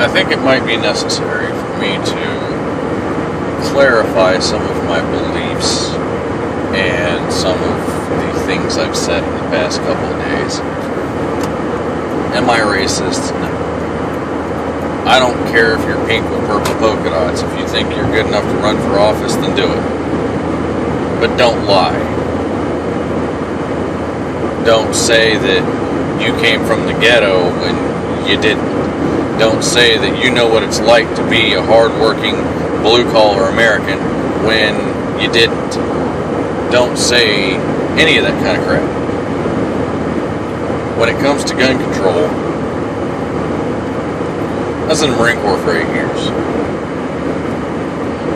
I think it might be necessary for me to clarify some of my beliefs and some of the things I've said in the past couple of days. Am I racist? No. I don't care if you're pink with purple polka dots. If you think you're good enough to run for office, then do it. But don't lie. Don't say that you came from the ghetto when you didn't. Don't say that you know what it's like to be a hard-working, blue-collar American when you didn't. Don't say any of that kind of crap. When it comes to gun control, I was in the Marine Corps for 8 years.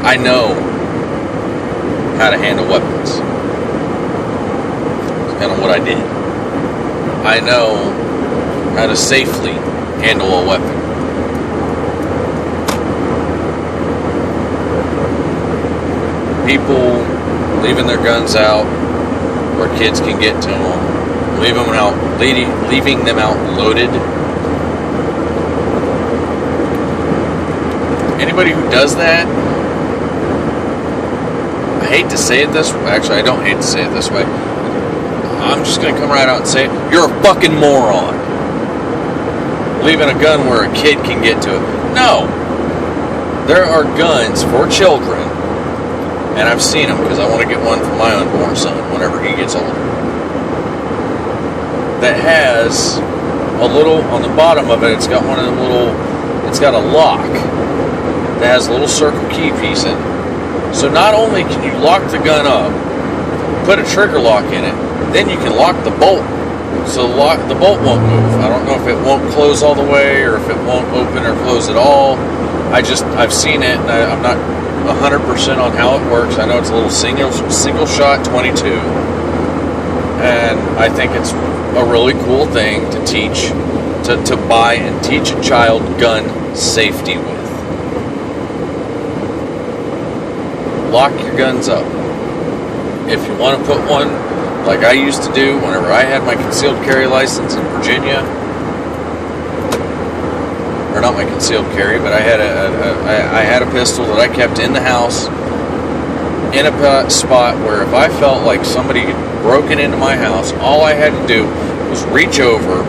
I know how to handle weapons. It's kind of what I did. I know how to safely handle a weapon. People leaving their guns out where kids can get to them, leaving them out loaded. Anybody who does that, I hate to say it this way. Actually, I don't hate to say it this way. I'm just going to come right out and say it. You're a fucking moron. Leaving a gun where a kid can get to it. No. There are guns for children, and I've seen them because I want to get one for my unborn son whenever he gets older, that has a little, on the bottom of it, it's got one of them little, it's got a lock that has a little circle key piece in it. So not only can you lock the gun up, put a trigger lock in it, then you can lock the bolt. So the bolt won't move. I don't know if it won't close all the way or if it won't open or close at all. I've seen it, and I'm not 100% on how it works. I know it's a little single shot 22, and I think it's a really cool thing to teach, to buy and teach a child gun safety with. Lock your guns up. If you want to put one, like I used to do whenever I had my concealed carry license in Virginia, or not my concealed carry, but I had a pistol that I kept in the house in a spot where if I felt like somebody had broken into my house, all I had to do was reach over,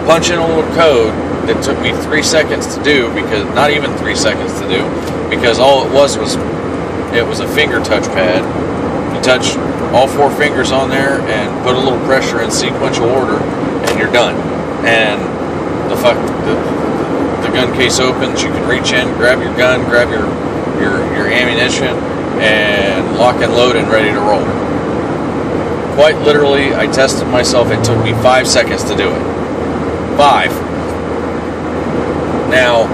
punch in a little code that took me 3 seconds to do, because not even 3 seconds to do, because all it was a finger touch pad. You touch all 4 fingers on there and put a little pressure in sequential order, and you're done. And the gun case opens. You can reach in, grab your gun, grab your ammunition, and lock and load and ready to roll. Quite literally, I tested myself. It took me 5 seconds to do it. 5. Now,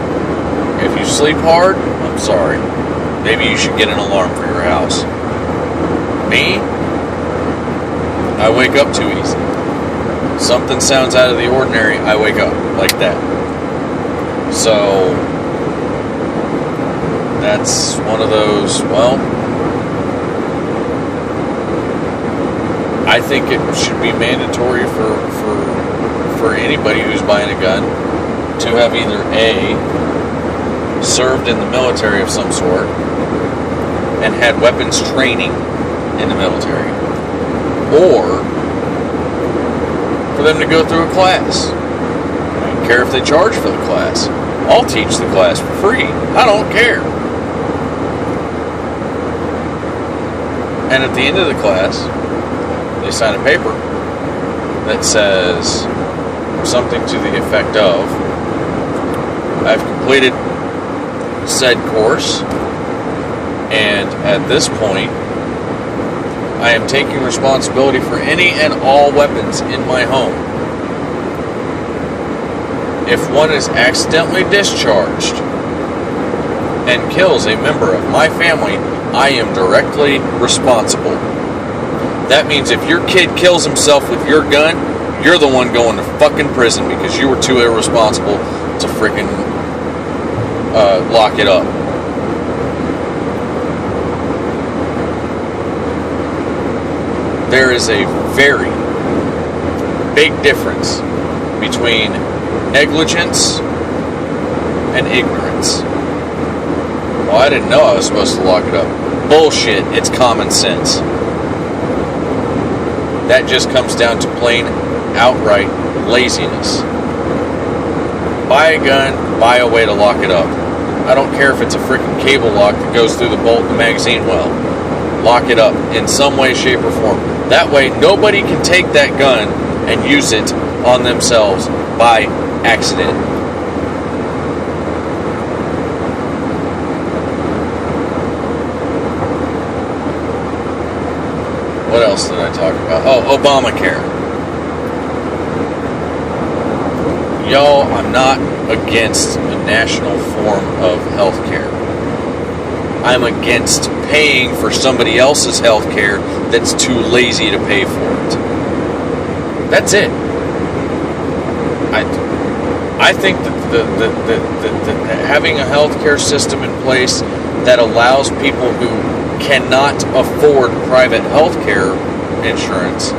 if you sleep hard, I'm sorry. Maybe you should get an alarm for your house. Me, I wake up too easy. Something sounds out of the ordinary, I wake up like that. So, that's one of those, well, I think it should be mandatory for anybody who's buying a gun to have either A, served in the military of some sort, and had weapons training in the military, or for them to go through a class. I don't care if they charge for the class. I'll teach the class for free. I don't care. And at the end of the class, they sign a paper that says something to the effect of, I've completed said course, and at this point, I am taking responsibility for any and all weapons in my home. If one is accidentally discharged and kills a member of my family, I am directly responsible. That means if your kid kills himself with your gun, you're the one going to fucking prison because you were too irresponsible to freaking lock it up. There is a very big difference between negligence and ignorance. Well, I didn't know I was supposed to lock it up. Bullshit. It's common sense. That just comes down to plain, outright laziness. Buy a gun, buy a way to lock it up. I don't care if it's a freaking cable lock that goes through the bolt in the magazine well. Lock it up in some way, shape, or form. That way, nobody can take that gun and use it on themselves by accident. What else did I talk about? Oh, Obamacare. Y'all, I'm not against a national form of health care. I'm against paying for somebody else's health care that's too lazy to pay for it. That's it. I think that having a health care system in place that allows people who cannot afford private health care insurance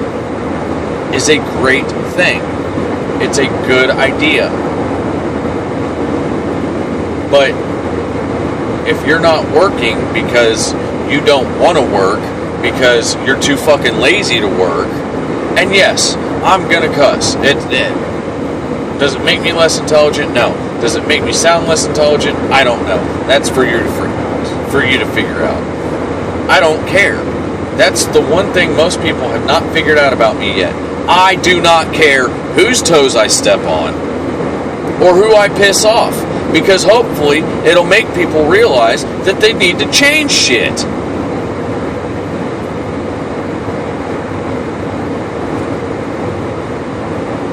is a great thing. It's a good idea. But if you're not working because you don't want to work, because you're too fucking lazy to work, and yes, I'm gonna cuss. Does it make me less intelligent? No. Does it make me sound less intelligent? I don't know. That's for you to figure out. I don't care. That's the one thing most people have not figured out about me yet. I do not care whose toes I step on or who I piss off, because hopefully it'll make people realize that they need to change shit.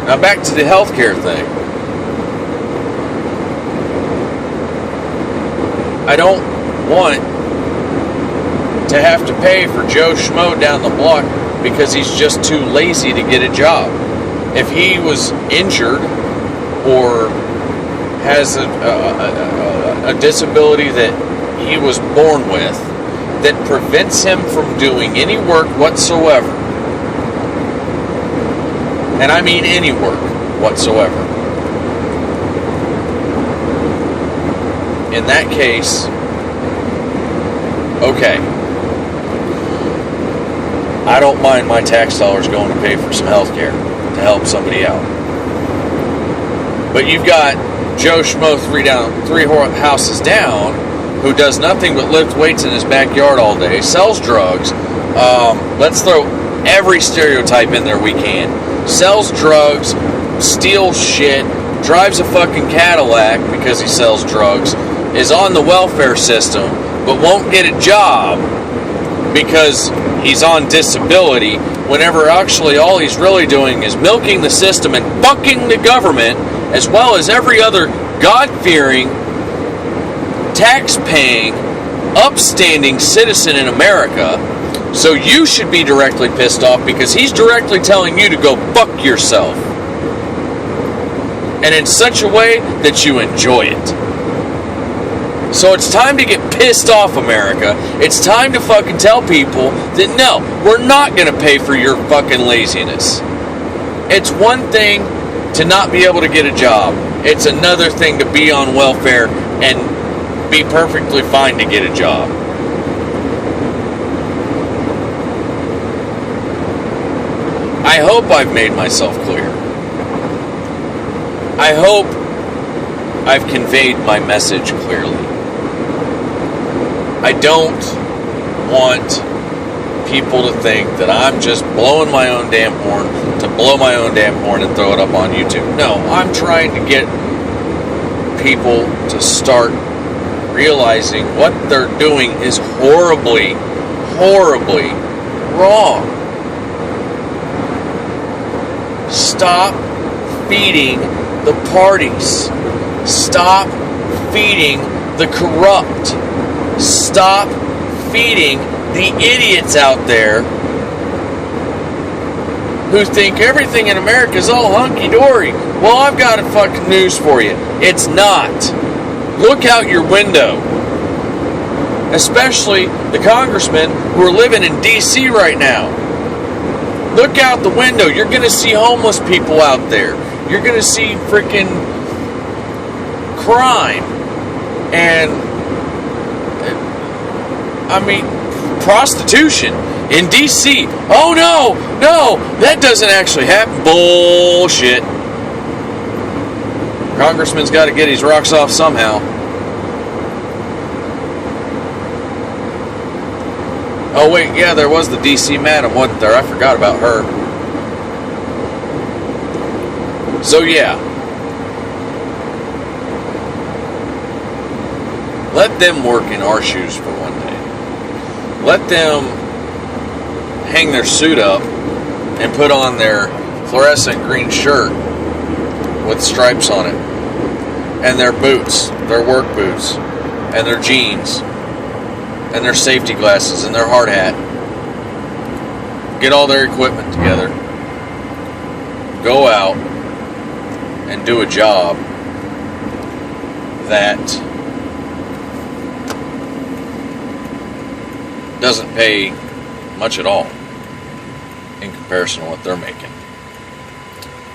Now back to the healthcare thing. I don't want to have to pay for Joe Schmo down the block because he's just too lazy to get a job. If he was injured or has a disability that he was born with that prevents him from doing any work whatsoever, and I mean any work whatsoever, in that case, okay, I don't mind my tax dollars going to pay for some health care to help somebody out. But you've got Joe Schmo three houses down, who does nothing but lift weights in his backyard all day, sells drugs. Let's throw every stereotype in there we can. Sells drugs, steals shit, drives a fucking Cadillac because he sells drugs, is on the welfare system, but won't get a job because he's on disability, whenever actually all he's really doing is milking the system and fucking the government, as well as every other God-fearing, tax-paying, upstanding citizen in America. So you should be directly pissed off because he's directly telling you to go fuck yourself. And in such a way that you enjoy it. So it's time to get pissed off, America. It's time to fucking tell people that no, we're not going to pay for your fucking laziness. It's one thing to not be able to get a job. It's another thing to be on welfare and be perfectly fine to get a job. I hope I've made myself clear. I hope I've conveyed my message clearly. I don't want people to think that I'm just blowing my own damn horn to blow my own damn horn and throw it up on YouTube. No, I'm trying to get people to start realizing what they're doing is horribly, horribly wrong. Stop feeding the parties. Stop feeding the corrupt. Stop feeding the idiots out there who think everything in America is all hunky-dory. Well, I've got a fucking news for you. It's not. Look out your window. Especially the congressmen who are living in D.C. right now. Look out the window. You're going to see homeless people out there. You're going to see freaking crime. And, I mean, prostitution in D.C. Oh, no, that doesn't actually happen. Bullshit. Congressman's got to get his rocks off somehow. Oh, wait, yeah, there was the D.C. madam, wasn't there? I forgot about her. So, yeah. Let them work in our shoes for one day. Let them hang their suit up and put on their fluorescent green shirt with stripes on it, and their boots, their work boots, and their jeans, and their safety glasses, and their hard hat. Get all their equipment together. Go out and do a job that doesn't pay much at all in comparison to what they're making.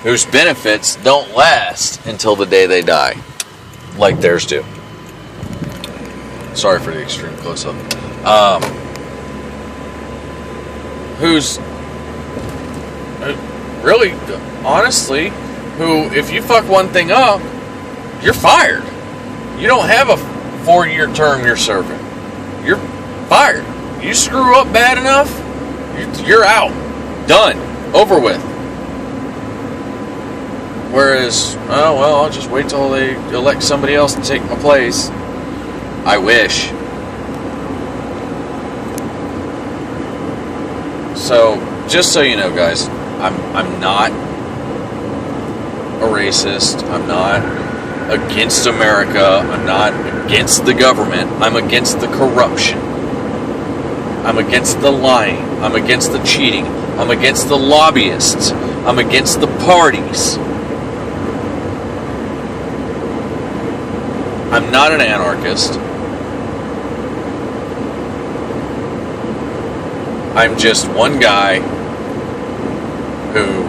Whose benefits don't last until the day they die, like theirs do. Sorry for the extreme close-up. Who's really, honestly, who, if you fuck one thing up, you're fired. You don't have a 4-year term you're serving. You're fired. You screw up bad enough, you're out. Done. Over with. Whereas, oh, well, I'll just wait till they elect somebody else to take my place. I wish. So, just so you know, guys, I'm not a racist. I'm not against America. I'm not against the government. I'm against the corruption. I'm against the lying. I'm against the cheating. I'm against the lobbyists. I'm against the parties. I'm not an anarchist. I'm just one guy who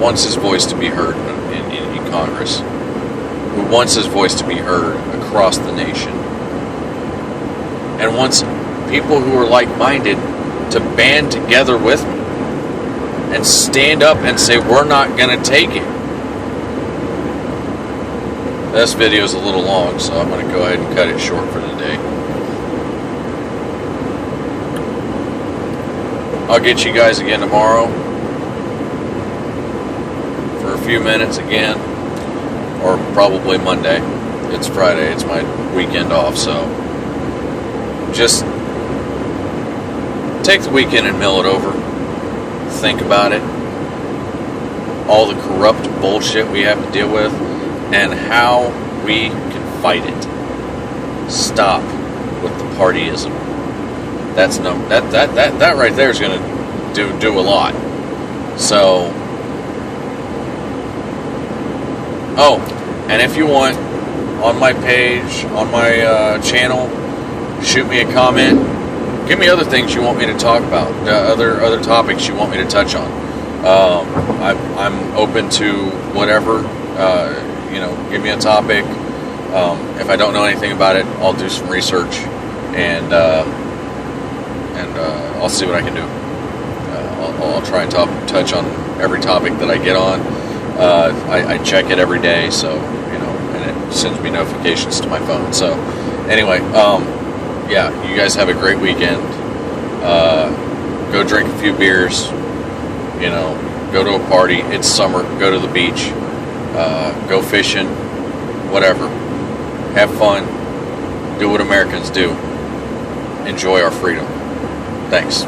wants his voice to be heard in Congress, who wants his voice to be heard across the nation, and wants people who are like-minded to band together with me and stand up and say, we're not going to take it. This video is a little long, so I'm going to go ahead and cut it short for today. I'll get you guys again tomorrow for a few minutes again, or probably Monday. It's Friday, it's my weekend off, so just take the weekend and mill it over. Think about it. All the corrupt bullshit we have to deal with, and how we can fight it. Stop with the partyism. That right there is going to do a lot. So, oh, and if you want, on my page, on my channel, shoot me a comment. Give me other things you want me to talk about, other topics you want me to touch on. I'm open to whatever. Give me a topic. If I don't know anything about it, I'll do some research, and I'll see what I can do. I'll try and touch on every topic that I get on. I check it every day, so and it sends me notifications to my phone. So anyway, yeah, you guys have a great weekend. Go drink a few beers. Go to a party. It's summer. Go to the beach. Go fishing. Whatever. Have fun. Do what Americans do. Enjoy our freedom. Thanks.